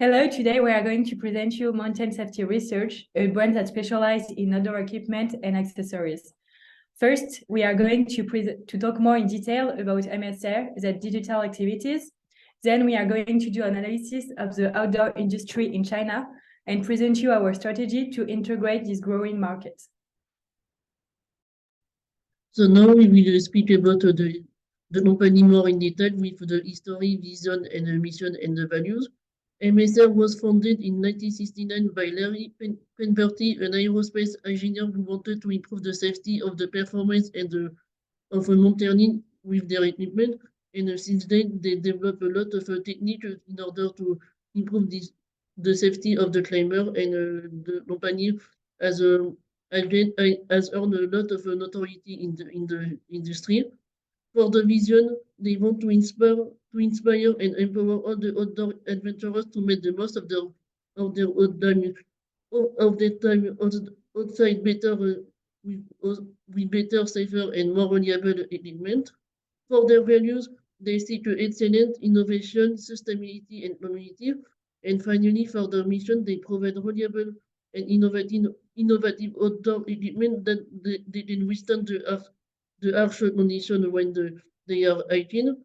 Hello, today we are going to present you Mountain Safety Research, a brand that specializes in outdoor equipment and accessories. First, we are going to talk more in detail about MSR, the digital activities. Then we are going to do an analysis of the outdoor industry in China and present you our strategy to integrate this growing market. So now we will speak about the company more in detail with the history, vision, and the mission and the values. MSR was founded in 1969 by Larry Penberty, an aerospace engineer who wanted to improve the safety of the performance of mountaineering with their equipment. And since then, they developed a lot of techniques in order to improve the safety of the climber. And the company has has earned a lot of notoriety in the industry. For the vision, they want to inspire and empower all the outdoor adventurers to make the most of their time outside better with better, safer, and more reliable equipment. For their values, they seek excellence, innovation, sustainability, and community. And finally, for their mission, they provide reliable and innovative outdoor equipment that they can withstand the harsh condition when they are hiking.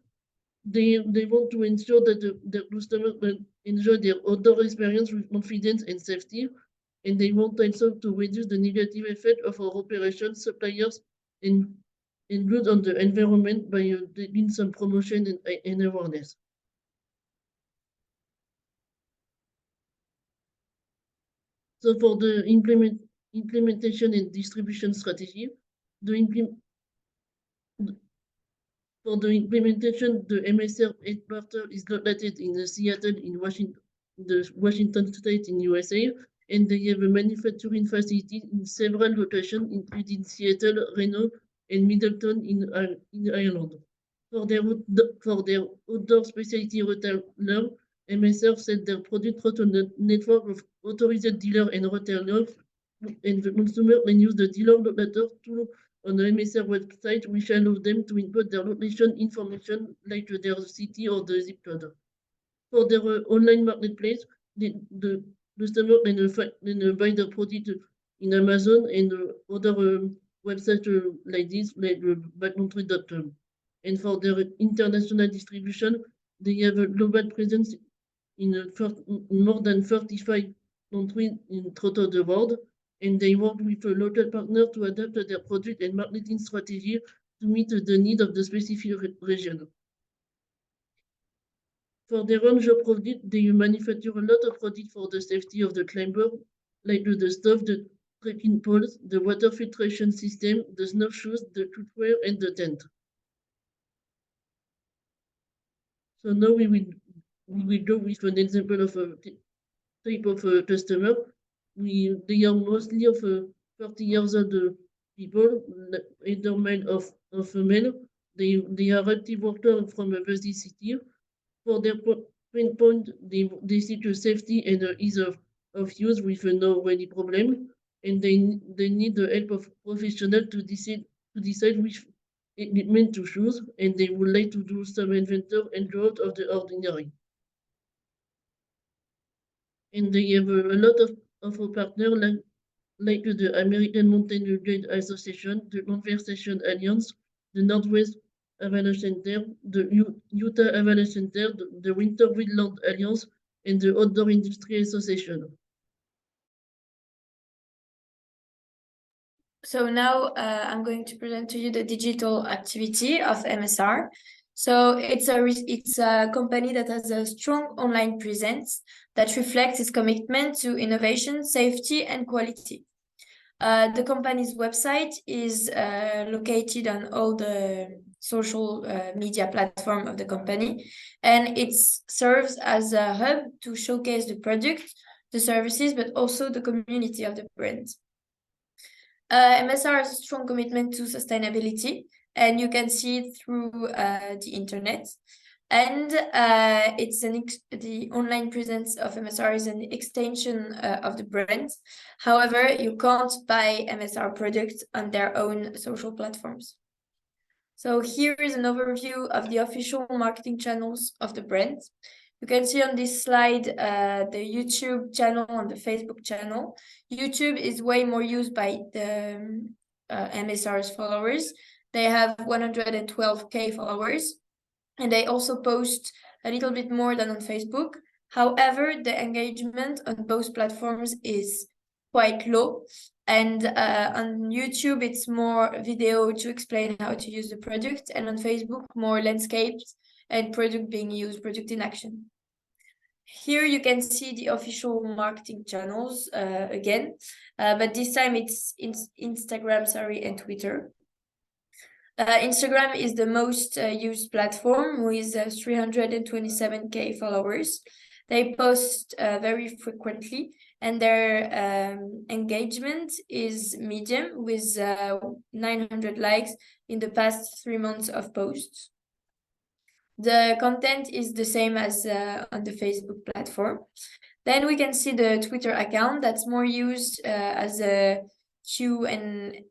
They want to ensure that the customers can enjoy their outdoor experience with confidence and safety. And they want also to reduce the negative effect of our operations, suppliers, and good on the environment by doing some promotion and awareness. So for the implementation and distribution strategy, for the implementation, the MSR headquarters is located in Seattle, in Washington State, in USA, and they have a manufacturing facility in several locations, including Seattle, Reno, and Middleton in Ireland. For their outdoor specialty retailer, MSR sell their product through a network of authorized dealers and retailers, and the consumer can use the dealer locator tool on the MSR website, which allows them to input their location information like their city or the zip code. For their online marketplace, the customer can buy their product in Amazon and other websites like this, like backcountry.com. And for their international distribution, they have a global presence in more than 35 countries in total the world, and they work with a local partner to adapt their product and marketing strategy to meet the need of the specific region. For their range of products, they manufacture a lot of products for the safety of the climber, like the stove, the trekking poles, the water filtration system, the snowshoes, the footwear, and the tent. So now we will go with an example of a type of customer. They are mostly of 30 years old people, either male or female. They are active workers from a busy city. For their pain point, they seek safety and ease of use with no really problem. And they need the help of professionals to decide which equipment to choose, and they would like to do some inventor and go out of the ordinary. And they have a lot of partners like the American Mountain Guide Association, the Conversation Alliance, the Northwest Avalanche Center, the Utah Avalanche Center, the Winter Wildland Alliance, and the Outdoor Industry Association. So now I'm going to present to you the digital activity of MSR. So it's a company that has a strong online presence that reflects its commitment to innovation, safety, and quality. The company's website is located on all the social media platform of the company, and it serves as a hub to showcase the product, the services, but also the community of the brand. MSR has a strong commitment to sustainability, and you can see it through the internet. And the online presence of MSR is an extension of the brand. However, you can't buy MSR products on their own social platforms. So here is an overview of the official marketing channels of the brand. You can see on this slide the YouTube channel and the Facebook channel. YouTube is way more used by the MSR's followers. They have 112K followers, and they also post a little bit more than on Facebook. However, the engagement on both platforms is quite low. And on YouTube, it's more video to explain how to use the product. And on Facebook, more landscapes and product being used, product in action. Here you can see the official marketing channels again, but this time it's Instagram, and Twitter. Instagram is the most used platform with 327K followers. They post very frequently, and their engagement is medium with 900 likes in the past 3 months of posts. The content is the same as on the Facebook platform. Then we can see the Twitter account that's more used as a Q&A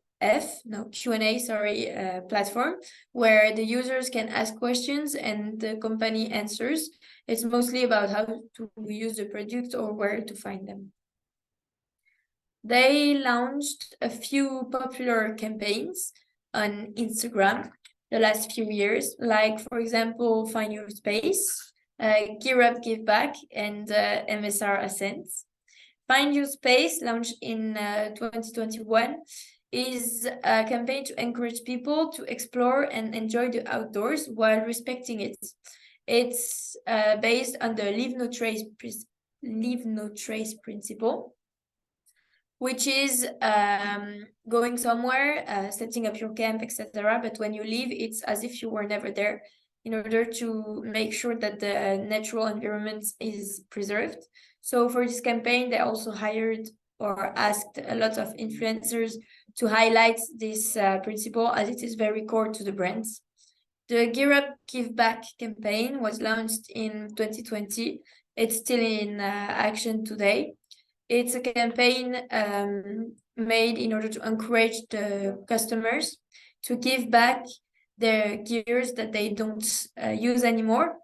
platform, where the users can ask questions and the company answers. It's mostly about how to use the product or where to find them. They launched a few popular campaigns on Instagram the last few years, like, for example, Find Your Space, Gear Up, Give Back, and MSR Ascents. Find Your Space, launched in 2021, is a campaign to encourage people to explore and enjoy the outdoors while respecting it. It's based on the Leave No Trace principle, which is going somewhere, setting up your camp, etc. But when you leave, it's as if you were never there, in order to make sure that the natural environment is preserved. So for this campaign, they also hired or asked a lot of influencers to highlight this principle, as it is very core to the brands. The Gear Up, Give Back campaign was launched in 2020. It's still in action today. It's a campaign made in order to encourage the customers to give back their gears that they don't use anymore,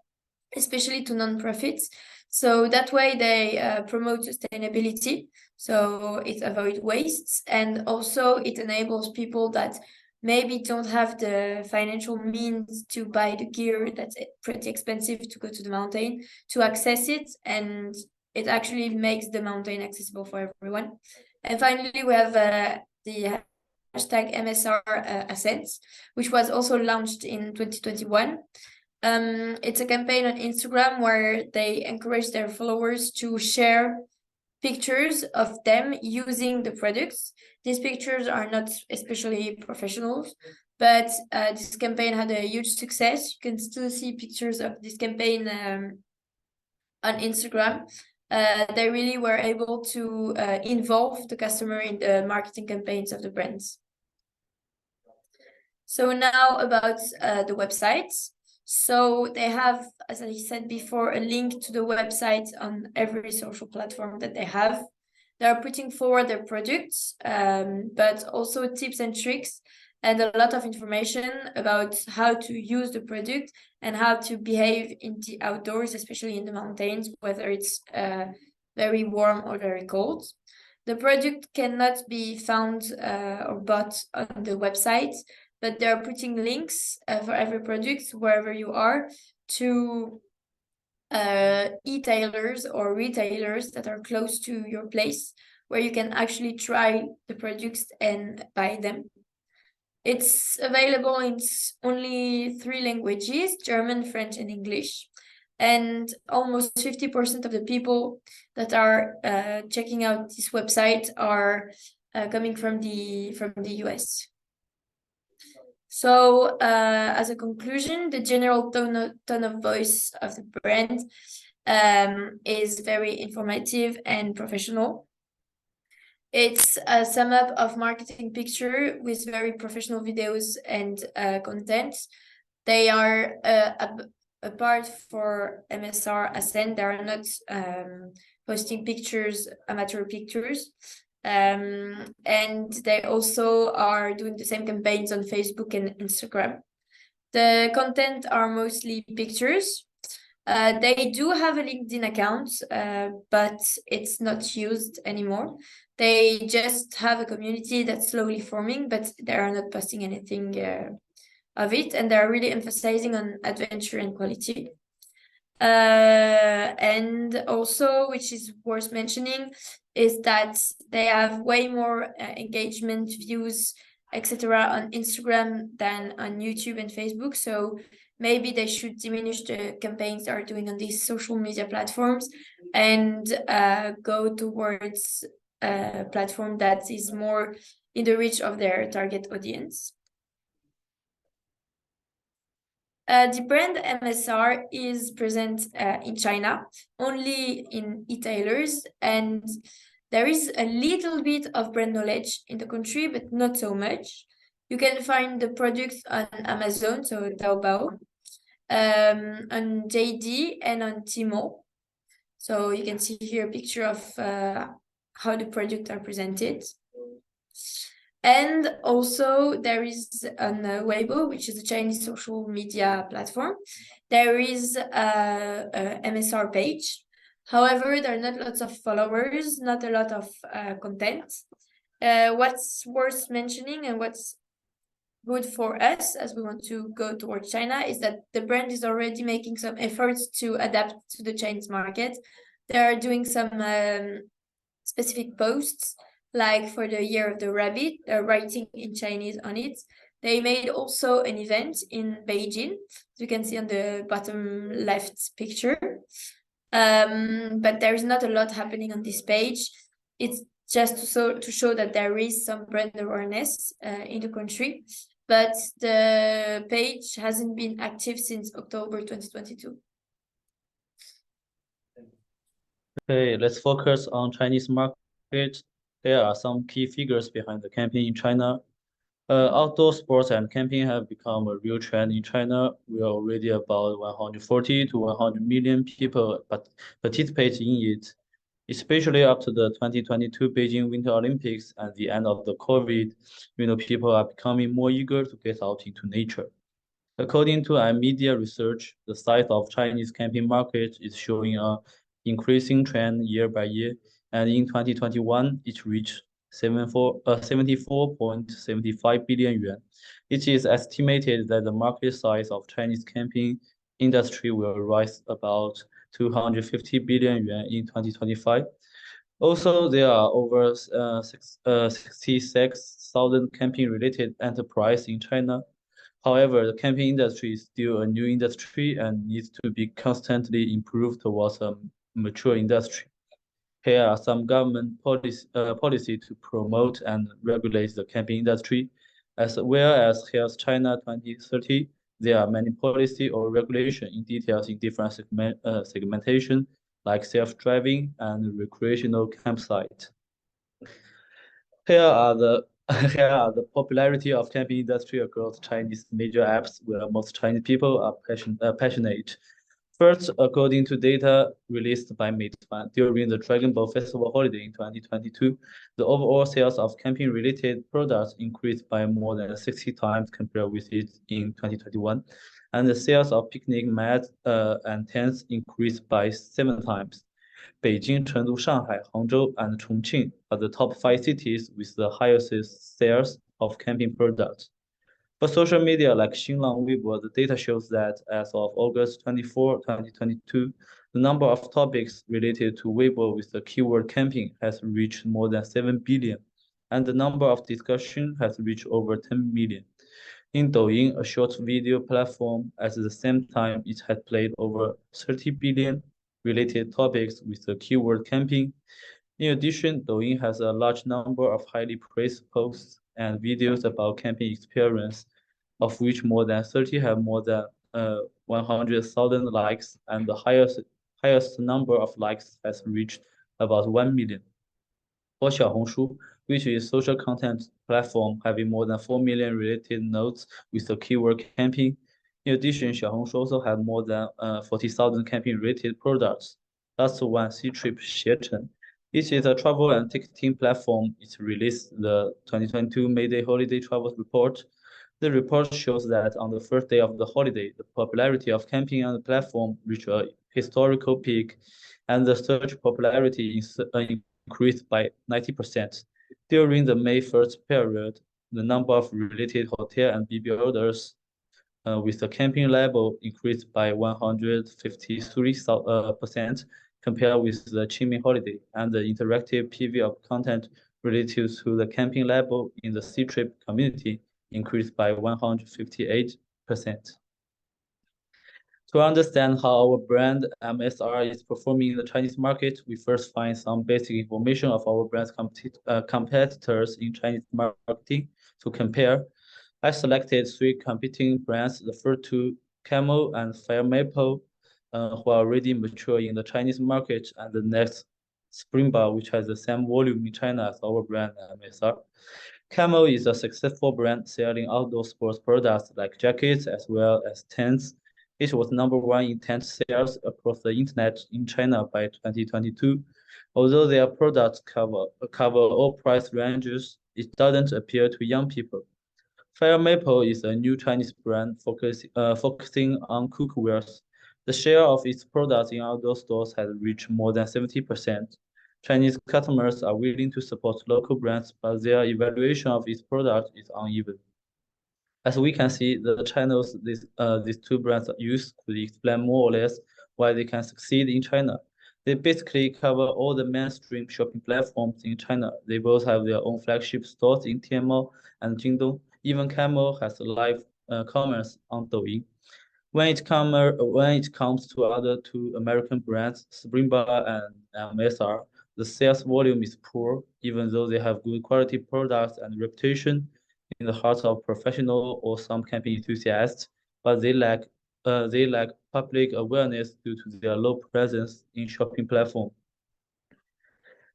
especially to non-profits. So that way they promote sustainability, so it avoids wastes, and also it enables people that maybe don't have the financial means to buy the gear that's pretty expensive to go to the mountain, to access it, and it actually makes the mountain accessible for everyone. And finally, we have the hashtag MSR Ascents, which was also launched in 2021. It's a campaign on Instagram where they encourage their followers to share pictures of them using the products. These pictures are not especially professional, but this campaign had a huge success. You can still see pictures of this campaign on Instagram. They really were able to involve the customer in the marketing campaigns of the brands. So now about the websites. So they have, as I said before, a link to the website on every social platform that they have. They are putting forward their products, but also tips and tricks, and a lot of information about how to use the product and how to behave in the outdoors, especially in the mountains, whether it's very warm or very cold. The product cannot be found or bought on the website, but they're putting links for every product wherever you are to e-tailers or retailers that are close to your place, where you can actually try the products and buy them. It's available in only 3 languages, German, French, and English. And almost 50% of the people that are checking out this website are coming from the US. So as a conclusion, the general tone of voice of the brand is very informative and professional. It's a sum up of marketing picture with very professional videos and content. They are apart for MSR Ascent, they are not posting pictures, amateur pictures. And they also are doing the same campaigns on Facebook and Instagram. The content are mostly pictures, They do have a LinkedIn account, but it's not used anymore. They just have a community that's slowly forming, but they are not posting anything of it, and they're really emphasizing on adventure and quality. And also, which is worth mentioning, is that they have way more engagement, views, etc. on Instagram than on YouTube and Facebook. So maybe they should diminish the campaigns they are doing on these social media platforms and go towards a platform that is more in the reach of their target audience. The brand MSR is present in China, only in e-tailers, and there is a little bit of brand knowledge in the country, but not so much. You can find the products on Amazon, so Taobao, on JD and on Tmall. So you can see here a picture of how the products are presented. And also there is on Weibo, which is a Chinese social media platform, there is a MSR page. However, there are not lots of followers, not a lot of content. What's worth mentioning and what's good for us as we want to go towards China is that the brand is already making some efforts to adapt to the Chinese market. They are doing some specific posts, like for the Year of the Rabbit, writing in Chinese on it. They made also an event in Beijing, as you can see on the bottom left picture. But there is not a lot happening on this page. It's just to show that there is some brand awareness in the country, but the page hasn't been active since October 2022. Okay, let's focus on Chinese market. There are some key figures behind the campaign in China. Outdoor sports and camping have become a real trend in China. We are already about 140 to 100 million people participate in it, especially after the 2022 Beijing Winter Olympics and the end of the COVID. People are becoming more eager to get out into nature. According to our media research, the size of Chinese camping market is showing a increasing trend year by year, and in 2021, it reached 74.75 billion yuan. It is estimated that the market size of Chinese camping industry will rise about 250 billion yuan in 2025. Also, there are over 66,000 camping-related enterprises in China. However, the camping industry is still a new industry and needs to be constantly improved towards a mature industry. Here are some government policy to promote and regulate the camping industry, as well as Health China 2030. There are many policy or regulation in details in different segmentation, like self-driving and recreational campsite. Here are the popularity of camping industry across Chinese major apps where most Chinese people are passionate. First, according to data released by Meituan during the Dragon Boat Festival holiday in 2022, the overall sales of camping-related products increased by more than 60 times compared with it in 2021, and the sales of picnic mats and tents increased by 7 times. Beijing, Chengdu, Shanghai, Hangzhou, and Chongqing are the top 5 cities with the highest sales of camping products. For social media like Xinlang Weibo, the data shows that as of August 24, 2022, the number of topics related to Weibo with the keyword camping has reached more than 7 billion, and the number of discussions has reached over 10 million. In Douyin, a short video platform, at the same time, it had played over 30 billion related topics with the keyword camping. In addition, Douyin has a large number of highly praised posts and videos about camping experience, of which more than 30 have more than 100,000 likes, and the highest number of likes has reached about 1 million. For Xiaohongshu, which is social content platform having more than 4 million related notes with the keyword camping. In addition, Xiaohongshu also had more than 40,000 camping-related products. Last one, Ctrip Xiechen. It is a travel and ticketing platform. It released the 2022 May Day holiday travel report. The report shows that on the first day of the holiday, the popularity of camping on the platform reached a historical peak, and the search popularity increased by 90%. During the May 1st period, the number of related hotel and BB orders with the camping label increased by 153% compared with the Qingming holiday, and the interactive PV of content related to the camping label in the Sea Trip community increased by 158%. To understand how our brand MSR is performing in the Chinese market, we first find some basic information of our brand's competitors in Chinese marketing to compare. I selected 3 competing brands, the first 2, Camel and Fire Maple, who are already mature in the Chinese market, and the next, Springbar, which has the same volume in China as our brand MSR. Camel is a successful brand selling outdoor sports products like jackets as well as tents. It was #1 in tent sales across the internet in China by 2022. Although their products cover all price ranges, it doesn't appeal to young people. Fire Maple is a new Chinese brand focusing on cookwares. The share of its products in outdoor stores has reached more than 70%. Chinese customers are willing to support local brands, but their evaluation of its product is uneven. As we can see, the channels these 2 brands use could explain more or less why they can succeed in China. They basically cover all the mainstream shopping platforms in China. They both have their own flagship stores in Tmall and Jingdong. Even Camel has live commerce on Douyin. When it comes to other 2 American brands, Springbar and MSR, the sales volume is poor, even though they have good quality products and reputation in the hearts of professional or some camping enthusiasts, but they lack public awareness due to their low presence in shopping platform.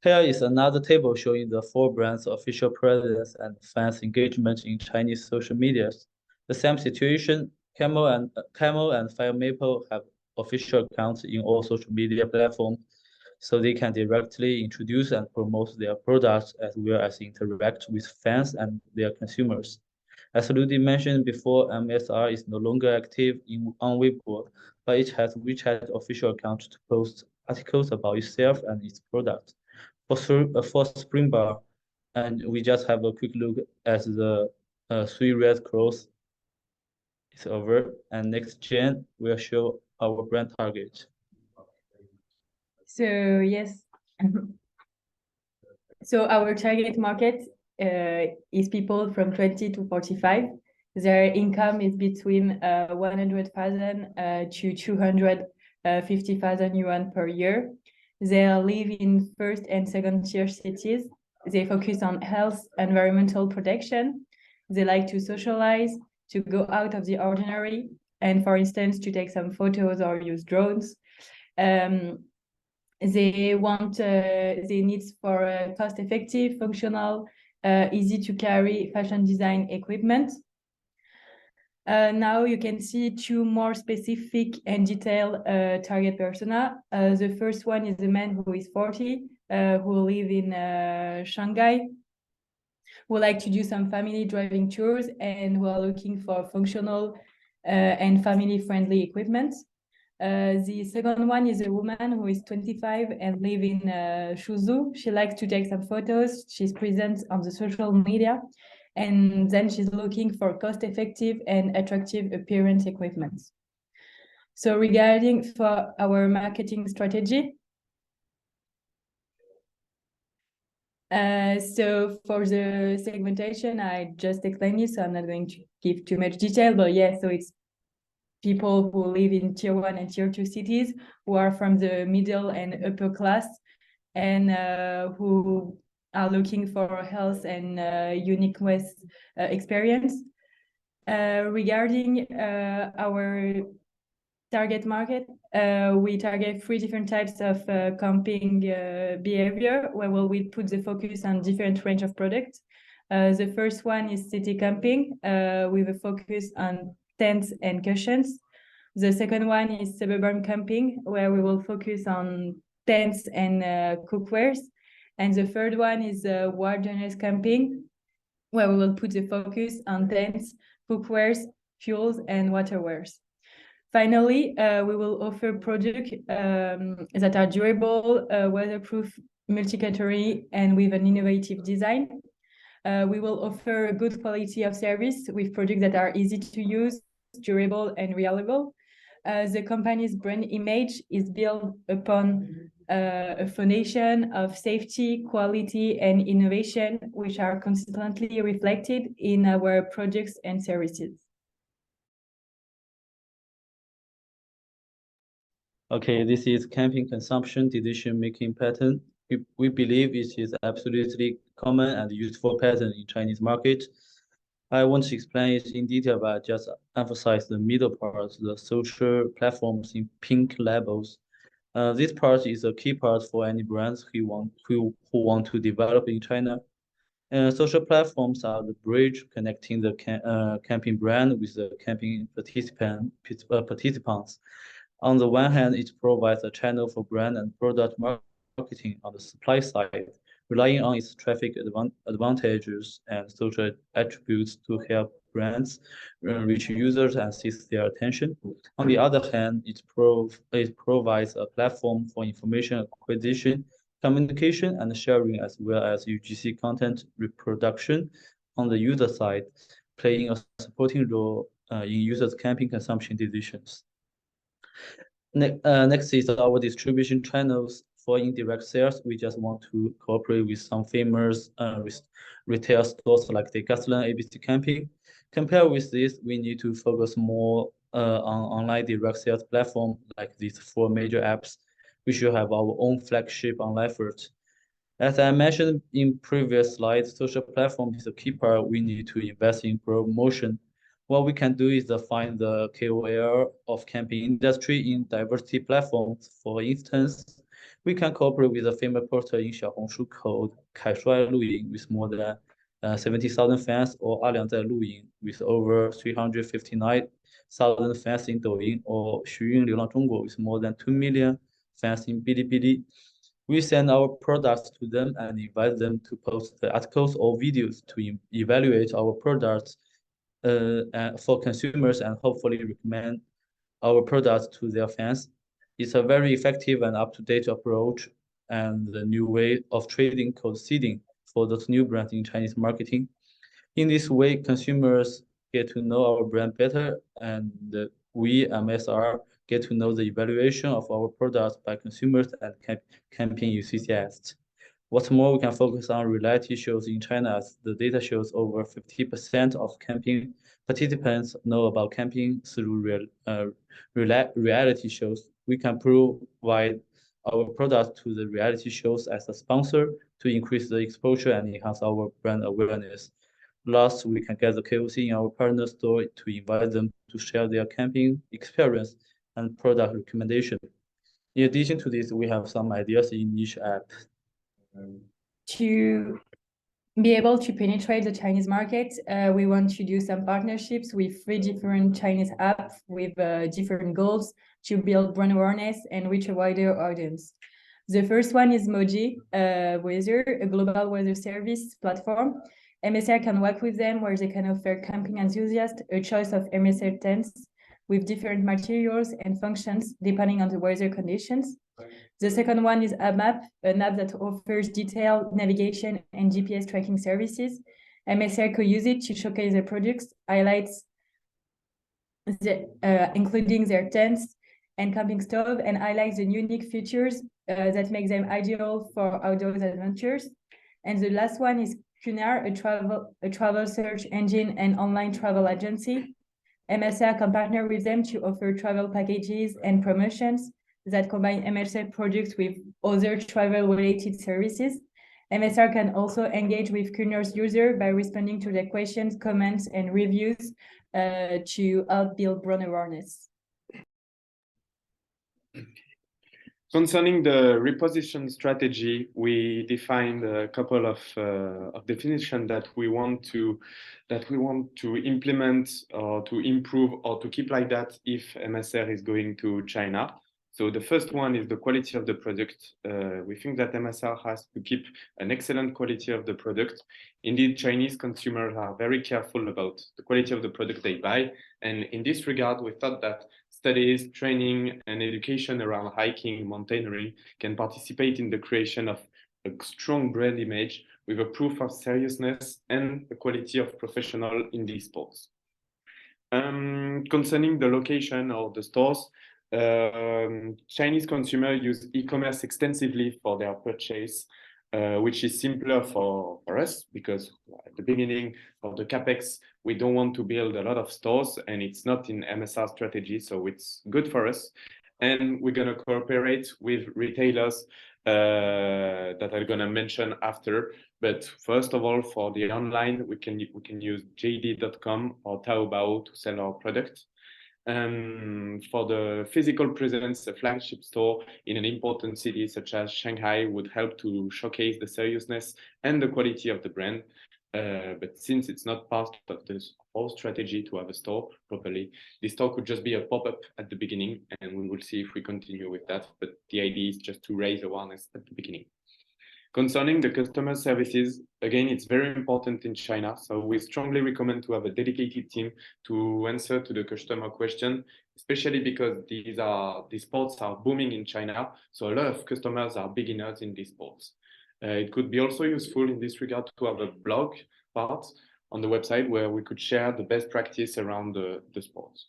Here is another table showing the 4 brands' official presence and fans' engagement in Chinese social medias. The same situation, Camel and Fire Maple have official accounts in all social media platforms, so they can directly introduce and promote their products as well as interact with fans and their consumers. As Rudy mentioned before, MSR is no longer active on Weibo, but it has WeChat official account to post articles about itself and its product. For Springbar, and we just have a quick look at the 3 red cross. It's over, and next Jen will show our brand target. So yes, so our target market is people from 20 to 45. Their income is between 100,000 to 250,000 yuan per year. They live in first and second tier cities. They focus on health, environmental protection. They like to socialize, to go out of the ordinary, and for instance, to take some photos or use drones. They want they need for cost-effective, functional, easy to carry fashion design equipment. Now you can see 2 more specific and detailed target persona. The first one is a man who is 40, who live in Shanghai, who like to do some family driving tours and who are looking for functional and family-friendly equipment. The second one is a woman who is 25 and live in Suzhou. She likes to take some photos. She's present on the social media, and then she's looking for cost-effective and attractive appearance equipment. So regarding for our marketing strategy, so for the segmentation, I just explained it, so I'm not going to give too much detail, but yeah, so it's people who live in tier 1 and tier 2 cities, who are from the middle and upper class, and who are looking for health and unique experience. Regarding our target market, we target 3 different types of camping behavior, where we put the focus on different range of products. The first one is city camping, with a focus on tents and cushions. The second one is suburban camping, where we will focus on tents and cookwares. And the third one is wilderness camping, where we will put the focus on tents, cookwares, fuels, and waterwares. Finally, we will offer products that are durable, weatherproof, multi-category, and with an innovative design. We will offer a good quality of service with products that are easy to use, durable, and reliable. The company's brand image is built upon a foundation of safety, quality, and innovation, which are constantly reflected in our products and services. Okay, this is camping consumption decision-making pattern. We believe it is absolutely common and useful pattern in Chinese market. I want to explain it in detail, but just emphasize the middle part, the social platforms in pink labels. This part is a key part for any brands who want to develop in China. Social platforms are the bridge connecting the camping brand with the camping participants. On the one hand, it provides a channel for brand and product marketing on the supply side, relying on its traffic advantages and social attributes to help brands reach users and seize their attention. On the other hand, it provides a platform for information acquisition, communication, and sharing, as well as UGC content reproduction on the user side, playing a supporting role in users' camping consumption decisions. Next is our distribution channels for indirect sales. We just want to cooperate with some famous retail stores like Decathlon, ABC Camping. Compared with this, we need to focus more on online direct sales platform like these 4 major apps. We should have our own flagship online effort. As I mentioned in previous slides, social platform is a key part. We need to invest in promotion. What we can do is find the KOL of camping industry in diversity platforms. For instance, we can cooperate with a famous portal in Xiaohongshu called 凯帅露营 with more than 70,000 fans, or 阿良在露营 with over 359,000 fans in Douyin, or 徐运流浪中国 with more than 2 million fans in Bilibili. We send our products to them and invite them to post the articles or videos to evaluate our products for consumers and hopefully recommend our products to their fans. It's a very effective and up-to-date approach and the new way of trading called seeding for those new brands in Chinese marketing. In this way, consumers get to know our brand better, and we, MSR, get to know the evaluation of our products by consumers and camping enthusiasts. What's more, we can focus on reality shows in China, as the data shows over 50% of camping participants know about camping through reality shows. We can provide our products to the reality shows as a sponsor to increase the exposure and enhance our brand awareness. Last, we can get the KOC in our partner store to invite them to share their camping experience and product recommendation. In addition to this, we have some ideas in each app. To be able to penetrate the Chinese market, we want to do some partnerships with 3 different Chinese apps with different goals to build brand awareness and reach a wider audience. The first one is Moji Weather, a global weather service platform. MSR can work with them where they can offer camping enthusiasts a choice of MSR tents with different materials and functions depending on the weather conditions. The second one is AMAP, an app that offers detailed navigation and GPS tracking services. MSR could use it to showcase their products, highlights including their tents and camping stove, and highlights the unique features that make them ideal for outdoor adventures. And the last one is Cunar, a travel search engine and online travel agency. MSR can partner with them to offer travel packages and promotions that combine MSR products with other travel-related services. MSR can also engage with Cunar's users by responding to their questions, comments, and reviews to help build brand awareness. Concerning the reposition strategy, we defined a couple of definitions that we want to implement or to improve or to keep like that if MSR is going to China. So the first one is the quality of the product. We think that MSR has to keep an excellent quality of the product. Indeed, Chinese consumers are very careful about the quality of the product they buy. And in this regard, we thought that studies, training, and education around hiking, mountaineering can participate in the creation of a strong brand image with a proof of seriousness and the quality of professional in these sports. Concerning the location of the stores, Chinese consumers use e-commerce extensively for their purchase, which is simpler for us because at the beginning of the CapEx, we don't want to build a lot of stores and it's not in MSR strategy, so it's good for us. And we're going to cooperate with retailers that I'm going to mention after. But first of all, for the online, we can use JD.com or Taobao to sell our product. For the physical presence, a flagship store in an important city such as Shanghai would help to showcase the seriousness and the quality of the brand. But since it's not part of this whole strategy to have a store properly, this store could just be a pop-up at the beginning, and we will see if we continue with that. But the idea is just to raise awareness at the beginning. Concerning the customer services, again, it's very important in China. So we strongly recommend to have a dedicated team to answer to the customer question, especially because these sports are booming in China. So a lot of customers are beginners in these sports. It could be also useful in this regard to have a blog part on the website where we could share the best practice around the sports.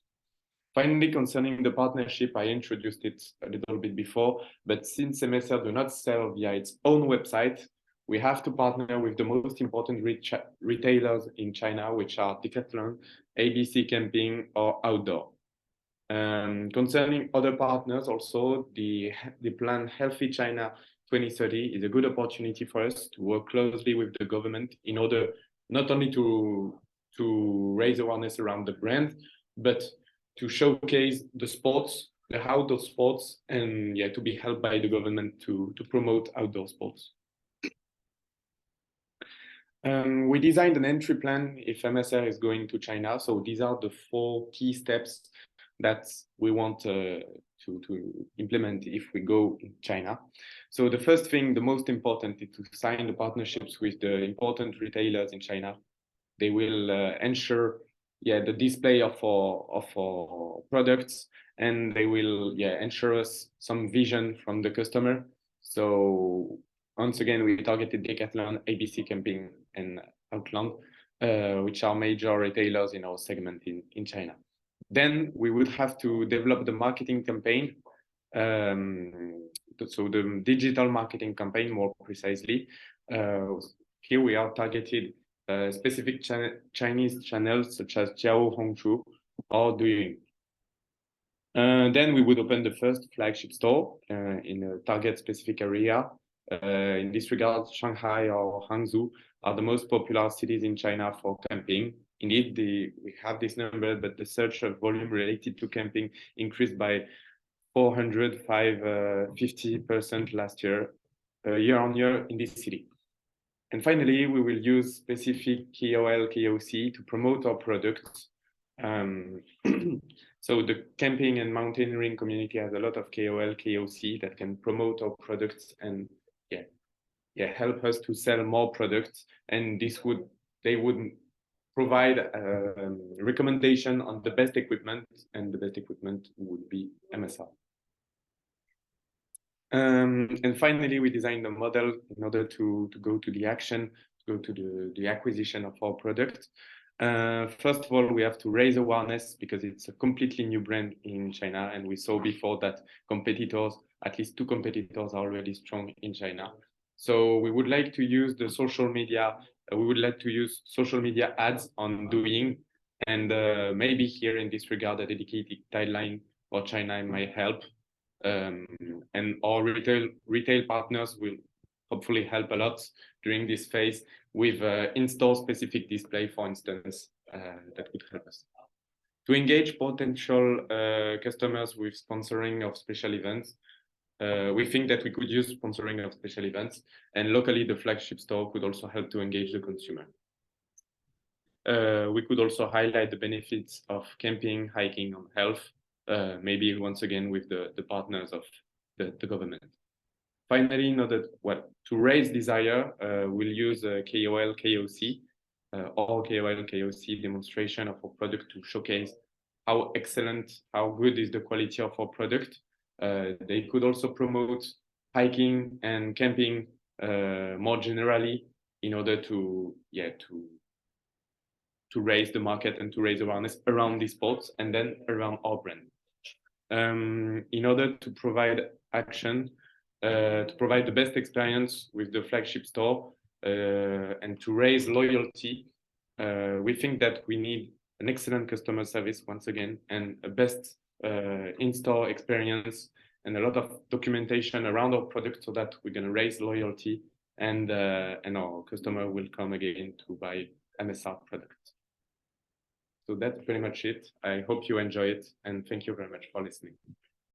Finally, concerning the partnership, I introduced it a little bit before, but since MSR do not sell via its own website, we have to partner with the most important retailers in China, which are Decathlon, ABC Camping, or Outdoor. Concerning other partners also, the plan Healthy China 2030 is a good opportunity for us to work closely with the government in order not only to raise awareness around the brand, but to showcase the sports, the outdoor sports, and to be helped by the government to promote outdoor sports. We designed an entry plan if MSR is going to China. So these are the 4 key steps that we want to implement if we go in China. So the first thing, the most important, is to sign the partnerships with the important retailers in China. They will ensure the display of our products, and they will ensure us some vision from the customer. So once again, we targeted Decathlon, ABC Camping, and Outland, which are major retailers in our segment in China. Then we would have to develop the marketing campaign. So the digital marketing campaign, more precisely. Here we are targeted specific Chinese channels such as Jiao Hongzhu or Douyin. Then we would open the first flagship store in a target specific area. In this regard, Shanghai or Hangzhou are the most popular cities in China for camping. Indeed, we have this number, but the search of volume related to camping increased by 450% last year, year on year in this city. And finally, we will use specific KOL, KOC to promote our products. So the camping and mountaineering community has a lot of KOL, KOC that can promote our products and help us to sell more products. And they would provide a recommendation on the best equipment, and the best equipment would be MSR. And finally, we designed a model in order to go to the action, to go to the acquisition of our product. First of all, we have to raise awareness because it's a completely new brand in China. And we saw before that competitors, at least 2 competitors, are already strong in China. So we would like to use the social media. We would like to use social media ads on Douyin. And maybe here in this regard, a dedicated guideline for China might help. And our retail partners will hopefully help a lot during this phase with in-store specific display, for instance, that could help us. To engage potential customers with sponsoring of special events, we think that we could use sponsoring of special events, and locally the flagship store could also help to engage the consumer. We could also highlight the benefits of camping, hiking, and health maybe once again with the partners of the government. Finally, in order to raise desire, we'll use KOL, KOC, or KOL, KOC demonstration of our product to showcase how excellent, how good is the quality of our product. They could also promote hiking and camping more generally in order to raise the market and to raise awareness around these sports and then around our brand. In order to provide action, to provide the best experience with the flagship store and to raise loyalty, we think that we need an excellent customer service once again and a best in-store experience and a lot of documentation around our product so that we're going to raise loyalty and our customer will come again to buy MSR products. So that's pretty much it. I hope you enjoy it and thank you very much for listening.